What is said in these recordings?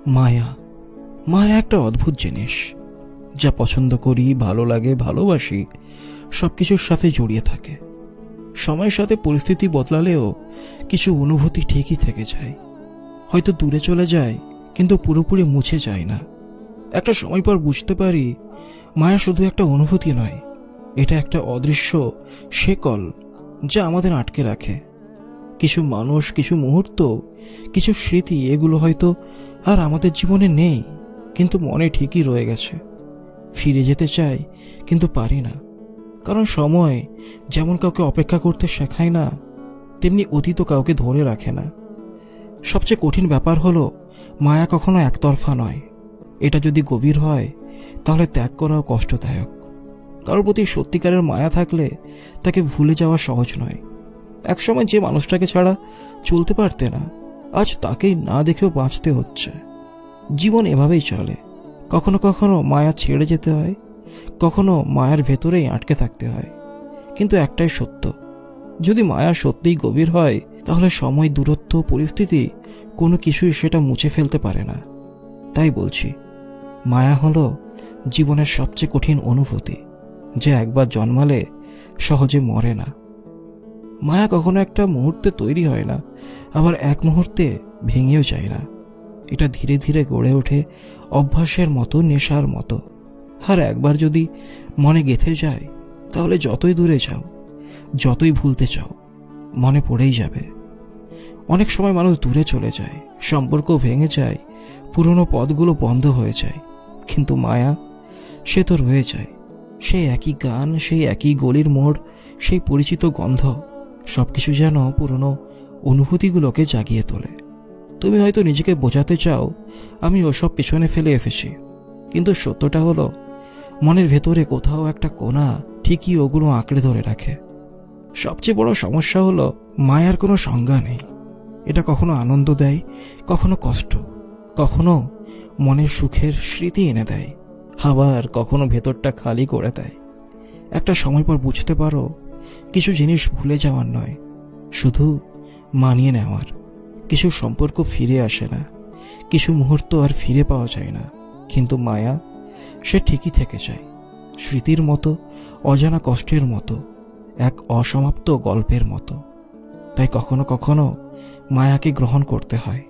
মায়া মায়া একটা অদ্ভুত জিনিস, যা পছন্দ করি, ভালো লাগে, ভালোবাসি, সবকিছুর সাথে জড়িয়ে থাকে। সময়ের সাথে পরিস্থিতি বদলালেও কিছু অনুভূতি ঠিকই থেকে যায়। হয়তো দূরে চলে যায়, কিন্তু পুরোপুরি মুছে যায় না। একটা সময় পর বুঝতে পারি, মায়া শুধু একটা অনুভূতি নয়, এটা একটা অদৃশ্য শেকল যা আমাদের আটকে রাখে। কিছু মানুষ, কিছু মুহূর্ত, কিছু স্মৃতি, এগুলো হয়তো আর আমাদের জীবনে নেই, কিন্তু মনে ঠিকই রয়ে গেছে। ফিরে যেতে চাই, কিন্তু পারি না, কারণ সময় যেমন কাউকে অপেক্ষা করতে শেখায় না, তেমনি অতীত কাউকে ধরে রাখে না। সবচেয়ে কঠিন ব্যাপার হলো, মায়া কখনো একতরফা নয়। এটা যদি গভীর হয়, তাহলে ত্যাগ করাও কষ্টদায়ক। কারোর প্রতি সত্যিকারের মায়া থাকলে তাকে ভুলে যাওয়া সহজ নয়। একসময় যে মানুষটাকে ছাড়া চলতে পারতে না, আজ তাকেই না দেখেও বাঁচতে হচ্ছে। জীবন এভাবেই চলে, কখনো কখনো মায়া ছেড়ে যেতে হয়, কখনো মায়ার ভেতরেই আটকে থাকতে হয়। কিন্তু একটাই সত্য, যদি মায়া সত্যিই গভীর হয়, তাহলে সময়, দূরত্ব, পরিস্থিতি কোনো কিছুই সেটা মুছে ফেলতে পারে না। তাই বলছি, মায়া হলো জীবনের সবচেয়ে কঠিন অনুভূতি, যে একবার জন্মালে সহজে মরে না। মায়া কখনো একটা মুহূর্তে তৈরি হয় না, আবার এক মুহূর্তে ভেঙেও যায় না। এটা ধীরে ধীরে গড়ে ওঠে, অভ্যাসের মতো, নেশার মতো। আর একবার যদি মনে গেঁথে যায়, তাহলে যতই দূরে যাও, যতই ভুলতে চাও, মনে পড়েই যাবে। অনেক সময় মানুষ দূরে চলে যায়, সম্পর্ক ভেঙে যায়, পুরনো পথগুলো বন্ধ হয়ে যায়, কিন্তু মায়া, সে তো রয়ে যায়। সেই একই গান, সেই একই গলির মোড়, সেই পরিচিত গন্ধ, সবকিছু যেন পুরনো অনুভূতিগুলোকে জাগিয়ে তোলে। তুমি হয়তো নিজেকে বোঝাতে চাও, আমি ওসব পেছনে ফেলে এসেছি, কিন্তু সত্যটা হলো, মনের ভেতরে কোথাও একটা কোণা ঠিকই ওগুলো আঁকড়ে ধরে রাখে। সবচেয়ে বড় সমস্যা হলো, মায়ার কোনো সংজ্ঞা নেই। এটা কখনো আনন্দ দেয়, কখনো কষ্ট, কখনো মনের সুখের স্মৃতি এনে দেয়, আবার কখনো ভেতরটা খালি করে দেয়। একটা সময় পর বুঝতে পারো, কিছু জিনিস ভুলে যাওয়ার নয়, শুধু মানিয়ে নেওয়ার। কিছু সম্পর্ক ফিরে আসে না, কিছু মুহূর্ত আর ফিরে পাওয়া যায় না, কিন্তু মায়া, সে ঠিকই থেকে যায়। স্মৃতির মতো, অজানা কষ্টের মতো, এক অসমাপ্ত গল্পের মতো। তাই কখনো কখনো মায়াকে গ্রহণ করতে হয়,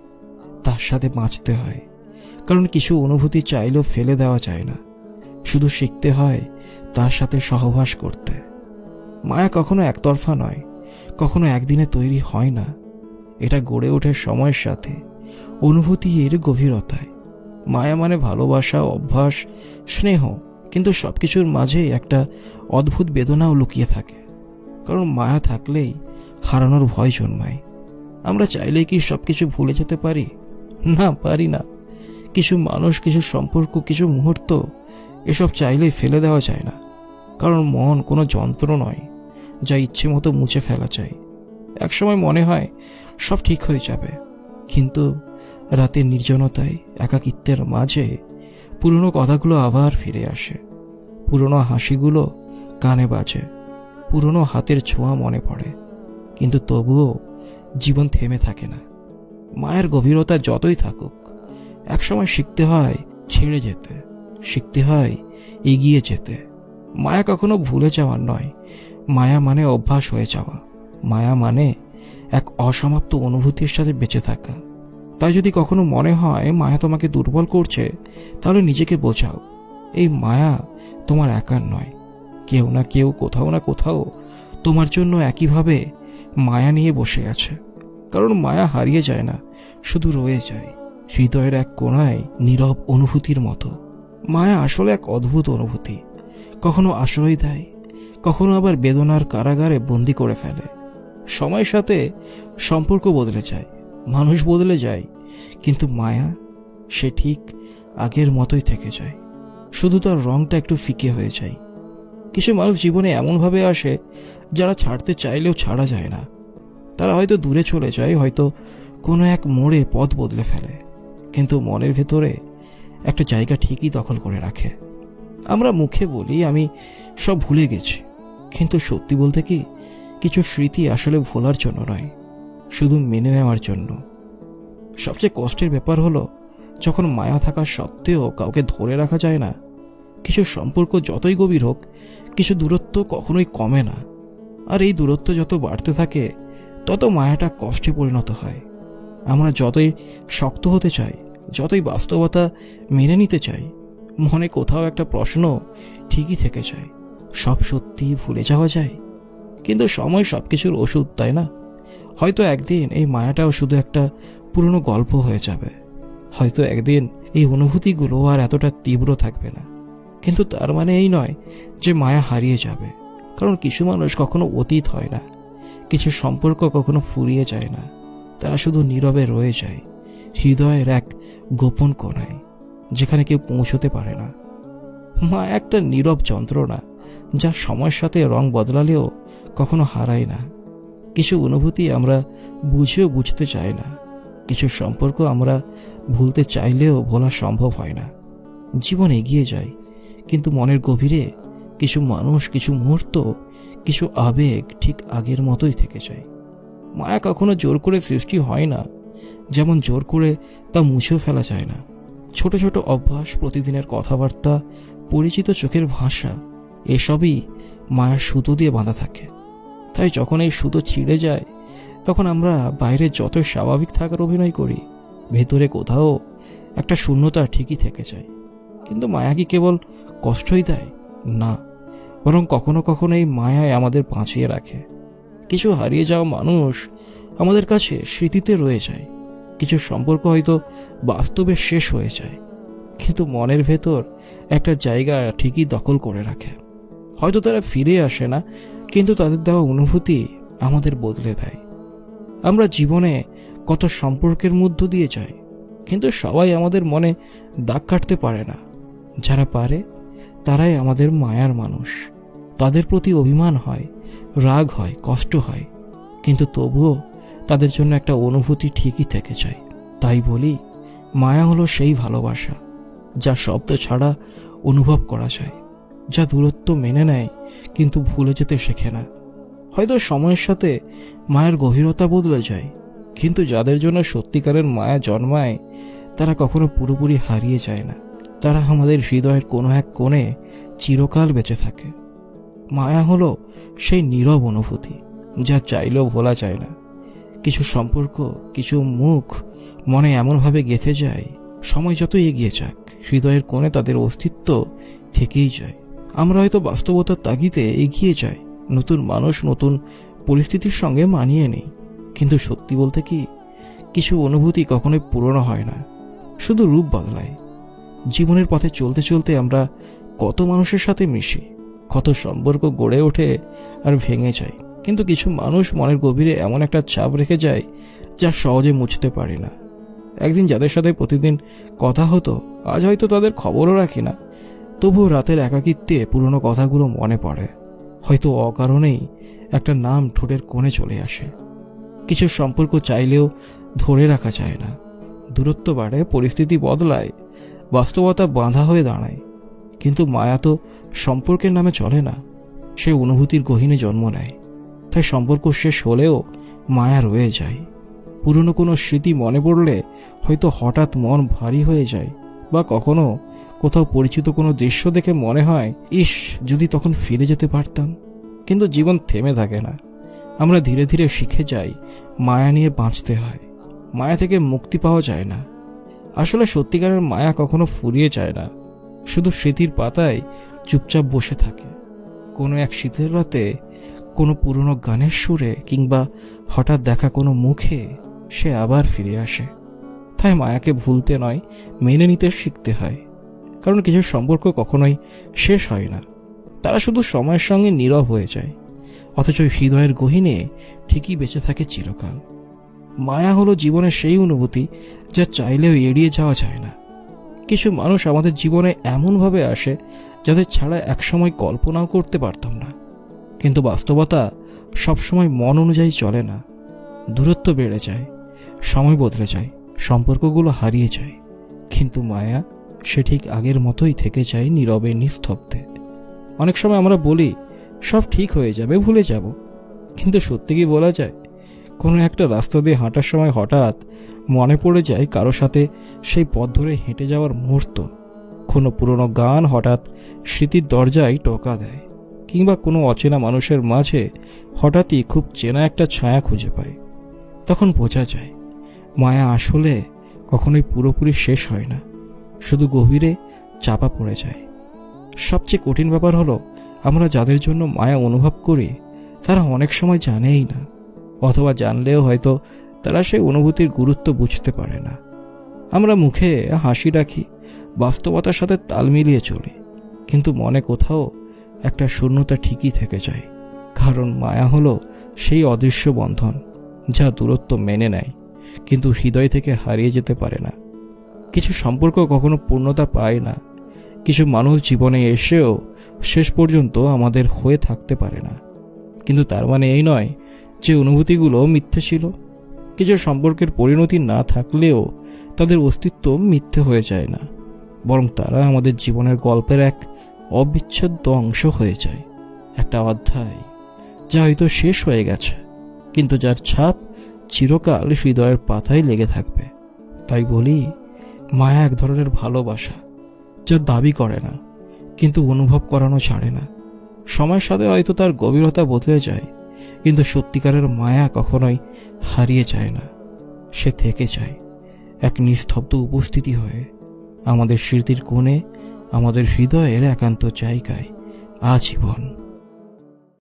তার সাথে বাঁচতে হয়, কারণ কিছু অনুভূতি চাইলেও ফেলে দেওয়া যায় না। শুধু শিখতে হয় তার সাথে সহবাস করতে। মায়া কখনো একতরফা নয়, কখনো একদিনে তৈরি হয় না। এটা গড়ে ওঠে সময়ের সাথে, অনুভূতির গভীরতায়। মায়া মানে ভালোবাসা, অভ্যাস, স্নেহ, কিন্তু সবকিছুর মাঝেই একটা অদ্ভুত বেদনাও লুকিয়ে থাকে। কারণ মায়া থাকলেই হারানোর ভয় জন্মায়। আমরা চাইলেই কি সবকিছু ভুলে যেতে পারি? না, পারি না। কিছু মানুষ, কিছু সম্পর্ক, কিছু মুহূর্ত, এসব চাইলেই ফেলে দেওয়া যায় না। কারণ মন কোনো যন্ত্র নয়, যা ইচ্ছে মতো মুছে ফেলা যায়। একসময় মনে হয় সব ঠিক হয়ে যাবে, কিন্তু রাতের নির্জনতায়, একাকিত্বের মাঝে পুরনো কথাগুলো আবার ফিরে আসে। পুরনো হাসিগুলো কানে বাজে, পুরনো হাতের ছোঁয়া মনে পড়ে, কিন্তু তবুও জীবন থেমে থাকে না। মায়ের গভীরতা যতই থাকুক, একসময় শিখতে হয় ছেড়ে যেতে, শিখতে হয় এগিয়ে যেতে। মায়া কখনো ভুলে যাওয়ার নয়, মায়া মানে অভ্যাস হয়ে যাওয়া। মায়া মানে এক অসমাপ্ত অনুভূতির সাথে বেঁচে থাকা। তাই যদি কখনো মনে হয় মায়া তোমাকে দুর্বল করছে, তাহলে নিজেকে বোঝাও, এই মায়া তোমার একার নয়। কেউ না কেউ, কোথাও না কোথাও তোমার জন্য একইভাবে মায়া নিয়ে বসে আছে। কারণ মায়া হারিয়ে যায় না, শুধু রয়ে যায় হৃদয়ের এক কোণায়, নীরব অনুভূতির মতো। মায়া আসলে এক অদ্ভুত অনুভূতি, কখনো আশ্রয় দেয়, কখনো আবার বেদনার কারাগারে বন্দি করে ফেলে। সময়ের সাথে সম্পর্ক বদলে যায়, মানুষ বদলে যায়, কিন্তু মায়া, সে ঠিক আগের মতোই থেকে যায়, শুধু তার রংটা একটু ফিকে হয়ে যায়। কিছু মানুষ জীবনে এমনভাবে আসে, যারা ছাড়তে চাইলেও ছাড়া যায় না। তারা হয়তো দূরে চলে যায়, হয়তো কোনো এক মোড়ে পথ বদলে ফেলে, কিন্তু মনের ভেতরে একটা জায়গা ঠিকই দখল করে রাখে। আমরা মুখে বলি আমি সব ভুলে গেছি, কিন্তু সত্যি বলতে কি, কিছু স্মৃতি আসলে ভোলার জন্য নয়, শুধু মেনে নেওয়ার জন্য। সবচেয়ে কষ্টের ব্যাপার হলো, যখন মায়া থাকা সত্ত্বেও কাউকে ধরে রাখা যায় না, কিছু সম্পর্ক যতই গভীর হোক, কিছু দূরত্ব কখনোই কমে না। আর এই দূরত্ব যত বাড়তে থাকে, তত মায়াটা কষ্টে পরিণত হয়। আমরা যতই শক্ত হতে চাই, যতই বাস্তবতা মেনে নিতে চাই, মনে কোথাও একটা প্রশ্ন ঠিকই থেকে যায়। সব সত্যি ভুলে যাওয়া যায়, কিন্তু সময় সবকিছুর ওষুধ, তাই না? হয়তো একদিন এই মায়াটাও শুধু একটা পুরনো গল্প হয়ে যাবে। হয়তো একদিন এই অনুভূতিগুলো আর এতটা তীব্র থাকবে না। কিন্তু তার মানে এই নয় যে মায়া হারিয়ে যাবে। কারণ কিছু মানুষ কখনো অতীত হয় না, কিছু সম্পর্ক কখনো ফুরিয়ে যায় না। তারা শুধু নীরবে রয়ে যায়, হৃদয়ের এক গোপন কোণায়, যেখানে কেউ পৌঁছতে পারে না। মায়া একটা নীরব যন্ত্রণা, যা সময়ের সাথে রং বদলালেও কখনো হারায় না। কিছু অনুভূতি আমরা বুঝেও বুঝতে চাই না, কিছু সম্পর্ক আমরা ভুলতে চাইলেও ভোলা সম্ভব হয় না। জীবন এগিয়ে যায়, কিন্তু মনের গভীরে কিছু মানুষ, কিছু মুহূর্ত, কিছু আবেগ ঠিক আগের মতোই থেকে যায়। মায়া কখনো জোর করে সৃষ্টি হয় না, যেমন জোর করে তা মুছেও ফেলা যায় না। ছোট ছোট অভ্যাস, প্রতিদিনের কথাবার্তা, পরিচিত চোখের ভাষা, এসবই মায়ার সুতো দিয়ে বাঁধা থাকে। তাই যখন এই সুতো ছিঁড়ে যায়, তখন আমরা বাইরে যতই স্বাভাবিক থাকার অভিনয় করি, ভেতরে কোথাও একটা শূন্যতা ঠিকই থেকে যায়। কিন্তু মায়া কি কেবল কষ্টই দেয়? না, বরং কখনো কখনো এই মায়ায় আমাদের বাঁচিয়ে রাখে। কিছু হারিয়ে যাওয়া মানুষ আমাদের কাছে স্মৃতিতে রয়ে যায়, কিছু সম্পর্ক হয়তো বাস্তবে শেষ হয়ে যায়, কিন্তু মনের ভেতর একটা জায়গা ঠিকই দখল করে রাখে। হয়তো তারা ফিরে আসে না, কিন্তু তাদের দেওয়া অনুভূতি আমাদের বদলে দেয়। আমরা জীবনে কত সম্পর্কের মধ্য দিয়ে যাই, কিন্তু সবাই আমাদের মনে দাগ কাটতে পারে না। যারা পারে, তারাই আমাদের মায়ার মানুষ। তাদের প্রতি অভিমান হয়, রাগ হয়, কষ্ট হয়, কিন্তু তবুও তাদের জন্য একটা অনুভূতি ঠিকই থেকে যায়। তাই বলি, মায়া হলো সেই ভালোবাসা যা শব্দ ছাড়া অনুভব করা যায়, যা দূরত্ব মেনে নেয় কিন্তু ভুলে যেতে শেখে না। হয়তো সময়ের সাথে মায়ের গভীরতা বদলে যায়, কিন্তু যাদের জন্য সত্যিকারের মায়া জন্মায়, তারা কখনো পুরোপুরি হারিয়ে যায় না। তারা আমাদের হৃদয়ের কোনো এক কোণে চিরকাল বেঁচে থাকে। মায়া হলো সেই নীরব অনুভূতি যা চাইলেও ভোলা যায় না। কিছু সম্পর্ক, কিছু মুখ মনে এমনভাবে গেঁথে যায়, সময় যত এগিয়ে যাক, হৃদয়ের কোণে তাদের অস্তিত্ব থেকেই যায়। আমরা হয়তো বাস্তবতার তাগিদে এগিয়ে যাই, নতুন মানুষ, নতুন পরিস্থিতির সঙ্গে মানিয়ে নেই, কিন্তু সত্যি বলতে কি, কিছু অনুভূতি কখনোই পুরনো হয় না, শুধু রূপ বদলায়। জীবনের পথে চলতে চলতে আমরা কত মানুষের সাথে মিশি, কত সম্পর্ক গড়ে ওঠে আর ভেঙে যায়, কিন্তু কিছু মানুষ মনের গভীরে এমন একটা ছাপ রেখে যায় যা সহজে মুছতে পারি না। একদিন যাদের সাথে প্রতিদিন কথা হতো, আজ হয়তো তাদের খবরও রাখি না, তবুও রাতের একাকিত্বে পুরনো কথাগুলো মনে পড়ে। হয়তো অকারণেই একটা নাম ঠোঁটের কোণে চলে আসে। কিছু সম্পর্ক চাইলেও ধরে রাখা যায় না, দূরত্ব বাড়ে, পরিস্থিতি বদলায়, বাস্তবতা বাঁধা হয়ে দাঁড়ায়। কিন্তু মায়া তো সম্পর্কের নামে চলে না, সে অনুভূতির গহীনে জন্ম নেয়। তাই সম্পর্ক শেষ হলেও মায়া রয়ে যায়। পুরনো কোনো স্মৃতি মনে পড়লে হয়তো হঠাৎ মন ভারী হয়ে যায়, বা কখনো কোথাও পরিচিত কোনো দৃশ্য দেখে মনে হয়, ইস, যদি তখন ফিরে যেতে পারতাম। কিন্তু জীবন থেমে থাকে না, আমরা ধীরে ধীরে শিখে যাই মায়া নিয়ে বাঁচতে হয়। মায়া থেকে মুক্তি পাওয়া যায় না। আসলে সত্যিকারের মায়া কখনো ফুরিয়ে যায় না, শুধু স্মৃতির পাতায় চুপচাপ বসে থাকে। কোনো এক শীতের রাতে, কোনো পুরনো গানের সুরে, কিংবা হঠাৎ দেখা কোনো মুখে সে আবার ফিরে আসে। তাই মায়াকে ভুলতে নয়, মেনে নিতে শিখতে হয়। কারণ কিছু সম্পর্ক কখনোই শেষ হয় না, তারা শুধু সময়ের সঙ্গে নীরব হয়ে যায়, অথচ হৃদয়ের গহীনে ঠিকই বেঁচে থাকে চিরকাল। মায়া হলো জীবনের সেই অনুভূতি যা চাইলেও এড়িয়ে যাওয়া যায় না। কিছু মানুষ আমাদের জীবনে এমনভাবে আসে যাদের ছাড়া একসময় কল্পনাও করতে পারতাম না, কিন্তু বাস্তবতা সবসময় মন অনুযায়ী চলে না। দূরত্ব বেড়ে যায়, সময় বদলে যায়, সম্পর্কগুলো হারিয়ে যায়, কিন্তু মায়া সে ঠিক আগের মতোই থেকে যায়, নীরবে, নিস্তব্ধে। অনেক সময় আমরা বলি সব ঠিক হয়ে যাবে, ভুলে যাব, কিন্তু সত্যি কি বলা যায়? কোনো একটা রাস্তা দিয়ে হাঁটার সময় হঠাৎ মনে পড়ে যায় কারো সাথে সেই পথ ধরে হেঁটে যাওয়ার মুহূর্ত। কোনো পুরনো গান হঠাৎ স্মৃতির দরজায় টোকা দেয়, কিংবা কোনো অচেনা মানুষের মাঝে হঠাৎই খুব চেনা একটা ছায়া খুঁজে পায়। তখন বোঝা যায় মায়া আসলে কখনোই পুরোপুরি শেষ হয় না, শুধু গভীরে চাপা পড়ে যায়। সবচেয়ে কঠিন ব্যাপার হলো, আমরা যাদের জন্য মায়া অনুভব করি তারা অনেক সময় জানেই না, অথবা জানলেও হয়তো তারা সেই অনুভূতির গুরুত্ব বুঝতে পারে না। আমরা মুখে হাসি রাখি, বাস্তবতার সাথে তাল মিলিয়ে চলি, কিন্তু মনে কোথাও একটা শূন্যতা ঠিকই থেকে যায়। কারণ মায়া হলো সেই অদৃশ্য বন্ধন যা দূরত্ব মেনে নেয় কিন্তু হৃদয় থেকে হারিয়ে যেতে পারে না। কিছু সম্পর্ক কখনো পূর্ণতা পায় না, কিছু মানুষ জীবনে এসেও শেষ পর্যন্ত আমাদের হয়ে থাকতে পারে না। কিন্তু তার মানে এই নয় যে অনুভূতিগুলো মিথ্যে ছিল। কিছু সম্পর্কের পরিণতি না থাকলেও তাদের অস্তিত্ব মিথ্যে হয়ে যায় না, বরং তারা আমাদের জীবনের গল্পের এক অবিচ্ছেদ্য অংশ হয়ে যায়। একটা অধ্যায় যা হয়তো শেষ হয়ে গেছে, কিন্তু যার ছাপ চিরকাল হৃদয়ের পাতায় লেগে থাকবে। তাই বলি, মায়া এক ধরনের ভালোবাসা যা দাবি করে না, কিন্তু অনুভব করানো ছাড়ে না। সময়ের সাথে হয়তো তার গভীরতা বদলে যায়, কিন্তু সত্যিকারের মায়া কখনোই হারিয়ে যায় না। সে থেকে যায় এক নিস্তব্ধ উপস্থিতি হয়ে, আমাদের স্মৃতির কোণে, আমাদের হৃদয়ের একান্ত জায়গায় আজীবন।